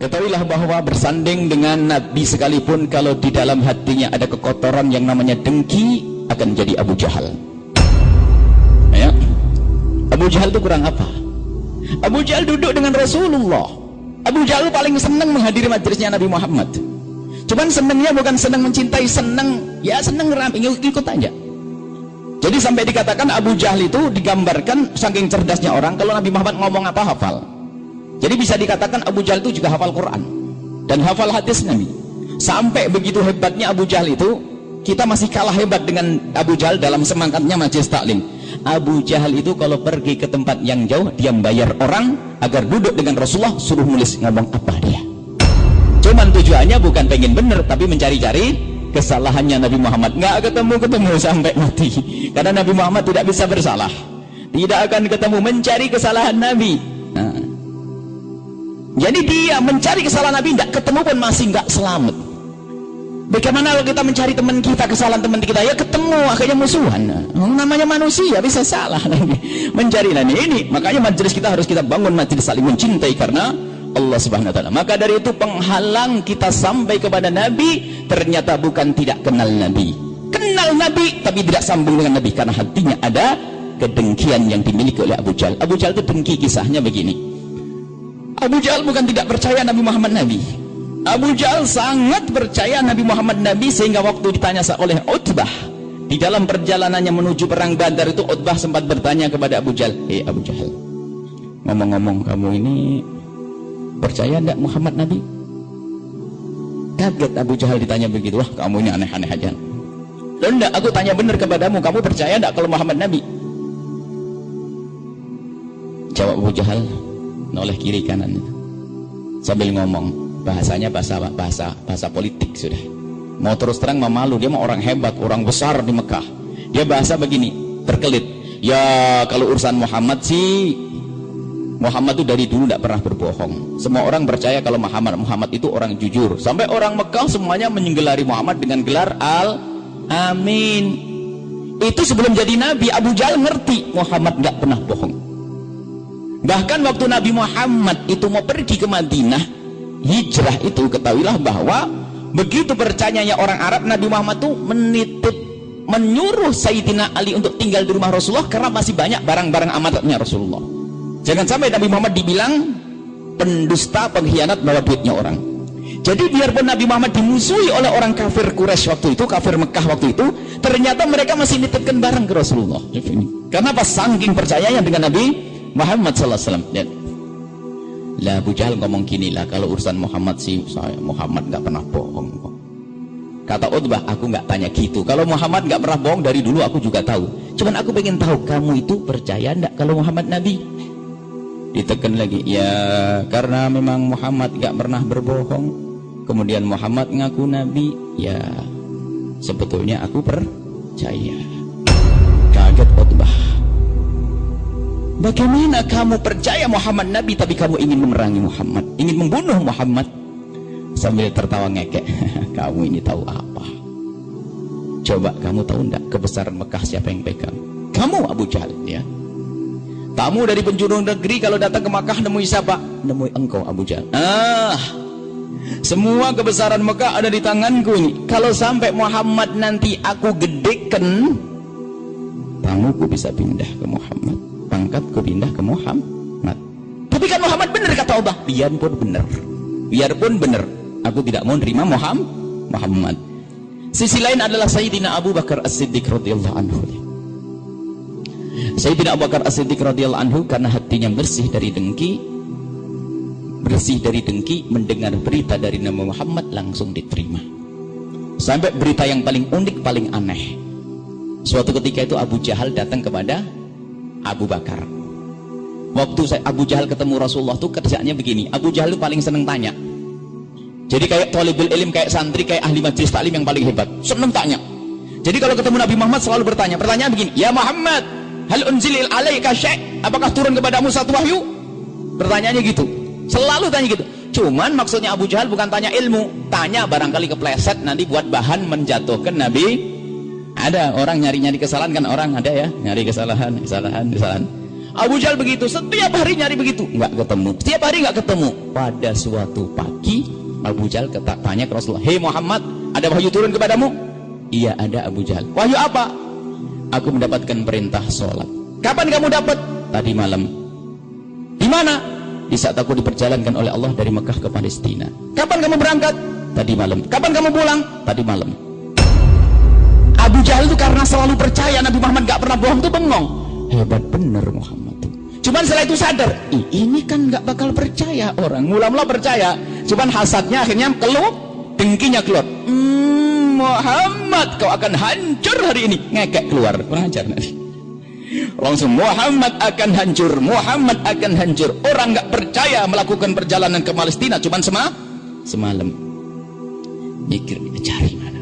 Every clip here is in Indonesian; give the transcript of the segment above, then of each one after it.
Ketahuilah bahwa bersanding dengan Nabi sekalipun, kalau di dalam hatinya ada kekotoran yang namanya dengki, akan jadi Abu Jahal. Ya. Abu Jahal itu kurang apa? Abu Jahal duduk dengan Rasulullah. Abu Jahal paling senang menghadiri majelisnya Nabi Muhammad. Cuman senangnya bukan senang mencintai, senang ikut aja. Jadi sampai dikatakan Abu Jahal itu digambarkan saking cerdasnya orang, kalau Nabi Muhammad ngomong apa hafal. Jadi bisa dikatakan Abu Jahal itu juga hafal Quran dan hafal hadis Nabi. Sampai begitu hebatnya Abu Jahal itu, kita masih kalah hebat dengan Abu Jahal dalam semangatnya majelis taklim. Abu Jahal itu kalau pergi ke tempat yang jauh, dia membayar orang agar duduk dengan Rasulullah, suruh nulis ngomong apa dia. Cuman tujuannya bukan pengen bener, tapi mencari-cari kesalahannya Nabi Muhammad. Nggak ketemu sampai mati, karena Nabi Muhammad tidak bisa bersalah, tidak akan ketemu, mencari kesalahan Nabi. Nah, jadi dia mencari kesalahan Nabi, tidak ketemu pun masih nggak selamat. Bagaimana kalau kita mencari teman kita, kesalahan teman kita, ya ketemu, akhirnya musuhan. Namanya manusia, bisa salah. Mencari ini, makanya majelis kita harus kita bangun majelis saling mencintai karena Allah Subhanahu wa taala. Maka dari itu penghalang kita sampai kepada Nabi ternyata bukan tidak kenal Nabi. Kenal Nabi tapi tidak sambung dengan Nabi karena hatinya ada kedengkian yang dimiliki oleh Abu Jahal. Abu Jahal itu dengki, kisahnya begini. Abu Jahal bukan tidak percaya Nabi Muhammad Nabi. Abu Jahal sangat percaya Nabi Muhammad Nabi, sehingga waktu ditanya oleh Utbah di dalam perjalanannya menuju perang Badar itu, Utbah sempat bertanya kepada Abu Jahal, Abu Jahal, ngomong-ngomong kamu ini percaya enggak Muhammad Nabi? Kaget Abu Jahal ditanya begitu. Wah, kamu ini aneh-aneh aja. Loh, enggak, aku tanya benar kepadamu, kamu percaya enggak kalau Muhammad Nabi? Jawab Abu Jahal noleh kiri kanan sambil ngomong, bahasanya bahasa politik sudah. Mau terus terang memalu, dia mau orang hebat, orang besar di Mekah. Dia bahasa begini, terkelit. Ya kalau urusan Muhammad sih, Muhammad itu dari dulu tidak pernah berbohong. Semua orang percaya kalau Muhammad itu orang jujur. Sampai orang Mekah semuanya menggelari Muhammad dengan gelar Al-Amin. Itu sebelum jadi Nabi, Abu Jahal ngerti Muhammad nggak pernah bohong. Bahkan waktu Nabi Muhammad itu mau pergi ke Madinah, hijrah itu, ketahuilah bahwa begitu percayanya orang Arab, Nabi Muhammad itu menyuruh Sayyidina Ali untuk tinggal di rumah Rasulullah karena masih banyak barang-barang amanatnya Rasulullah. Jangan sampai Nabi Muhammad dibilang pendusta, pengkhianat, bawa duitnya orang. Jadi biarpun Nabi Muhammad dimusuhi oleh orang kafir Quraisy waktu itu, kafir Mekah waktu itu, ternyata mereka masih nitipkan barang ke Rasulullah. Karena pas saking percayanya dengan Nabi Muhammad SAW. Lah Abu Jahal ngomong gini lah, kalau urusan Muhammad sih, Muhammad nggak pernah bohong. Kata Utbah, aku nggak tanya gitu. Kalau Muhammad nggak pernah bohong dari dulu aku juga tahu. Cuman aku pengen tahu kamu itu percaya nggak kalau Muhammad Nabi? Ditekan lagi, ya karena memang Muhammad nggak pernah berbohong. Kemudian Muhammad ngaku Nabi, ya sebetulnya aku percaya. Kaget Utbah. Bagaimana kamu percaya Muhammad Nabi tapi kamu ingin memerangi Muhammad, ingin membunuh Muhammad? Sambil tertawa ngekek. Kamu ini tahu apa? Coba kamu tahu enggak kebesaran Mekah siapa yang pegang? Kamu Abu Jahal, ya. Tamu dari penjuru negeri kalau datang ke Mekah nemui siapa? Nemui engkau Abu Jahal. Semua kebesaran Mekah ada di tanganku ini. Kalau sampai Muhammad nanti aku gedekan, tamuku bisa pindah ke Muhammad, pangkatku pindah ke Muhammad. Tapi kan Muhammad benar, kata Allah. Biarpun benar, aku tidak mau nerima Muhammad. Sisi lain adalah Sayyidina Abu Bakar As-Siddiq radhiyallahu anhu. Sayyidina Abu Bakar As-Siddiq radhiyallahu anhu karena hatinya bersih dari dengki, mendengar berita dari Nabi Muhammad langsung diterima. Sampai berita yang paling unik, paling aneh. Suatu ketika itu Abu Jahal datang kepada Abu Bakar. Waktu Abu Jahal ketemu Rasulullah tuh kerjaannya begini. Abu Jahal itu paling seneng tanya. Jadi kayak thalibul ilm, kayak santri, kayak ahli majelis taklim yang paling hebat, seneng tanya. Jadi kalau ketemu Nabi Muhammad selalu bertanya. Pertanyaan begini, ya Muhammad, hal unzilil alaika syai'? Apakah turun kepadamu satu wahyu? Pertanyaannya gitu. Selalu tanya gitu. Cuman maksudnya Abu Jahal bukan tanya ilmu, tanya barangkali kepleset nanti buat bahan menjatuhkan Nabi. Ada orang nyari-nyari kesalahan kan, orang ada ya, nyari kesalahan. Abu Jahal begitu, setiap hari nyari begitu, nggak ketemu, setiap hari nggak ketemu. Pada suatu pagi Abu Jahal tanya ke Rasulullah, hei Muhammad, ada wahyu turun kepadamu? Iya ada Abu Jahal. Wahyu apa? Aku mendapatkan perintah sholat. Kapan kamu dapat? Tadi malam. Di mana? Di saat aku diperjalankan oleh Allah dari Mekah ke Palestina. Kapan kamu berangkat? Tadi malam. Kapan kamu pulang? Tadi malam. Abu Jahal itu karena selalu percaya Nabi Muhammad gak pernah bohong tuh bengong. Hebat bener Muhammad tuh. Cuman setelah itu sadar, ini kan gak bakal percaya orang. Mula-mula percaya, cuman hasadnya akhirnya keluar, dengkinya keluar. Muhammad, kau akan hancur hari ini. Ngekek keluar, kurang ajar nanti. Langsung Muhammad akan hancur, Muhammad akan hancur. Orang gak percaya melakukan perjalanan ke Palestina cuman semalam. Mikir, cari mana?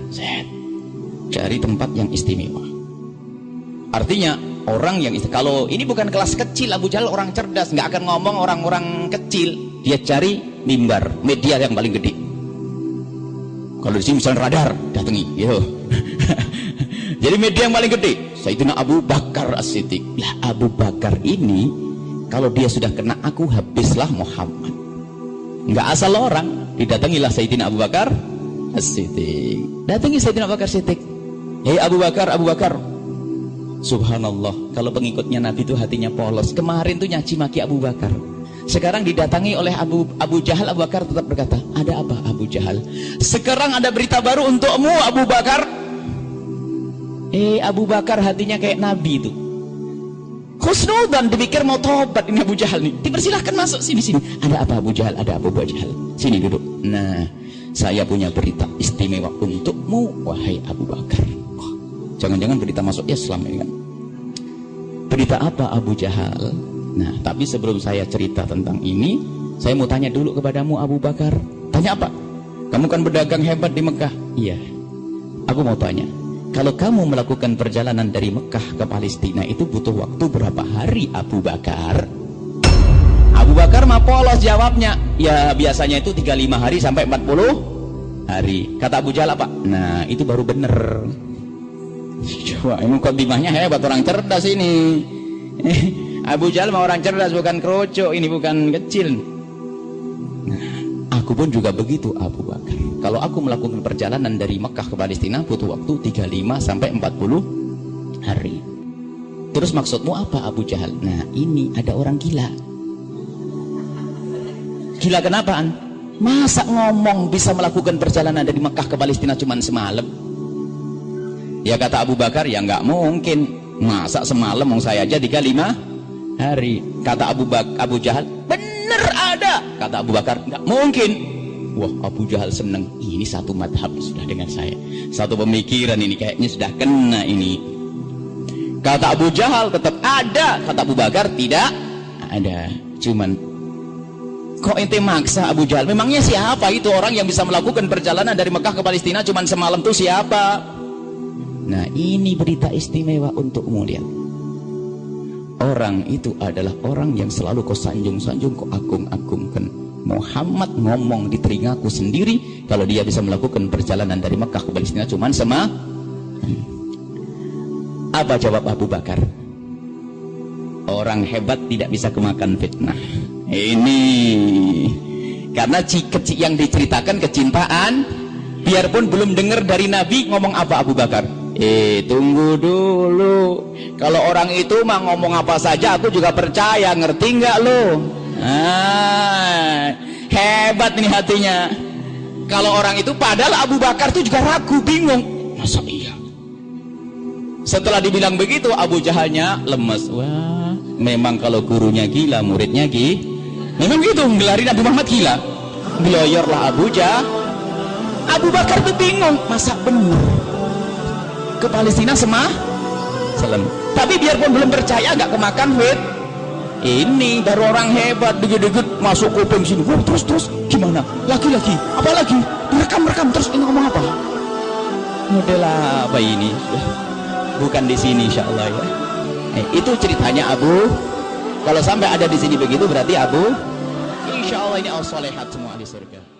Cari tempat yang istimewa. Artinya orang yang kalau ini bukan kelas kecil, Abu Jahal orang cerdas, nggak akan ngomong orang-orang kecil. Dia cari mimbar, media yang paling gede. Kalau di sini misalnya radar, datangi, yo. Jadi media yang paling gede, Sayyidina Abu Bakar As-Siddiq. Lah Abu Bakar ini, kalau dia sudah kena aku, habislah Muhammad. Nggak asal orang, didatangilah Sayyidina Abu Bakar As-Siddiq. Datangi Sayyidina Abu Bakar As-Siddiq. Hei Abu Bakar, Abu Bakar. Subhanallah, kalau pengikutnya Nabi itu hatinya polos. Kemarin tuh nyaci maki Abu Bakar. Sekarang didatangi oleh Abu Jahal, Abu Bakar tetap berkata, ada apa Abu Jahal? Sekarang ada berita baru untukmu Abu Bakar. Abu Bakar hatinya kayak Nabi itu. Husnudan, dipikir mau tobat ini Abu Jahal nih. Dipersilahkan masuk sini. Ada apa Abu Jahal? Ada Abu Jahal. Sini duduk. Nah, saya punya berita istimewa untukmu wahai Abu Bakar. Jangan-jangan berita masuk Islam ini kan. Berita apa Abu Jahal? Nah, tapi sebelum saya cerita tentang ini, saya mau tanya dulu kepadamu Abu Bakar. Tanya apa? Kamu kan berdagang hebat di Mekah. Iya. Aku mau tanya, kalau kamu melakukan perjalanan dari Mekah ke Palestina itu butuh waktu berapa hari Abu Bakar? Abu Bakar mah polos jawabnya. Ya biasanya itu 35 hari sampai 40 hari. Kata Abu Jahal apa? Nah, itu baru bener. Coba, ini mukadimahnya hebat, orang cerdas ini. Abu Jahal mah orang cerdas, bukan kroco, ini bukan kecil. Nah, aku pun juga begitu Abu Bakar. Kalau aku melakukan perjalanan dari Mekah ke Palestina butuh waktu 35 sampai 40 hari. Terus maksudmu apa Abu Jahal? Nah, ini ada orang gila. Gila kenapaan? Masa ngomong bisa melakukan perjalanan dari Mekah ke Palestina cuma semalam? Ya kata Abu Bakar, ya nggak mungkin. Masa semalam saya aja 35 hari. Kata Abu Jahal, bener ada. Kata Abu Bakar, nggak mungkin. Wah, Abu Jahal seneng. Ini satu madhab sudah dengan saya. Satu pemikiran ini kayaknya sudah kena ini. Kata Abu Jahal tetap ada. Kata Abu Bakar tidak ada. Cuman kok ente maksa Abu Jahal? Memangnya siapa itu orang yang bisa melakukan perjalanan dari Mekah ke Palestina cuman semalam tuh siapa? Nah, ini berita istimewa untukmu, lihat. Orang itu adalah orang yang selalu kau sanjung-sanjung, kau agung-agungkan. Muhammad ngomong di telingaku sendiri kalau dia bisa melakukan perjalanan dari Mekah ke Palestina cuman Apa jawab Abu Bakar? Orang hebat tidak bisa kemakan fitnah. Ini karena yang diceritakan kecintaan, biarpun belum dengar dari Nabi. Ngomong apa Abu Bakar? Tunggu dulu. Kalau orang itu mah ngomong apa saja aku juga percaya, ngerti nggak lo? Hebat nih hatinya. Kalau orang itu, padahal Abu Bakar itu juga ragu, bingung. Masa iya? Setelah dibilang begitu, Abu Jahalnya lemes. Wah, memang kalau gurunya gila, muridnya memang gitu, ngelari Nabi Muhammad gila. Geloyorlah Abu Jahal. Abu Bakar tuh bingung, masa benar ke Palestina semalam? Tapi biarpun belum percaya, gak kemakan ini baru orang hebat. Degit-degit masuk kuping sini. Terus gimana? Lagi apalagi rekam terus. Ini ngomong apa? Model apa ini? Bukan di sini insyaallah ya. Itu ceritanya Abu. Kalau sampai ada di sini begitu berarti Abu, insyaallah ini al-solehat semua di surga.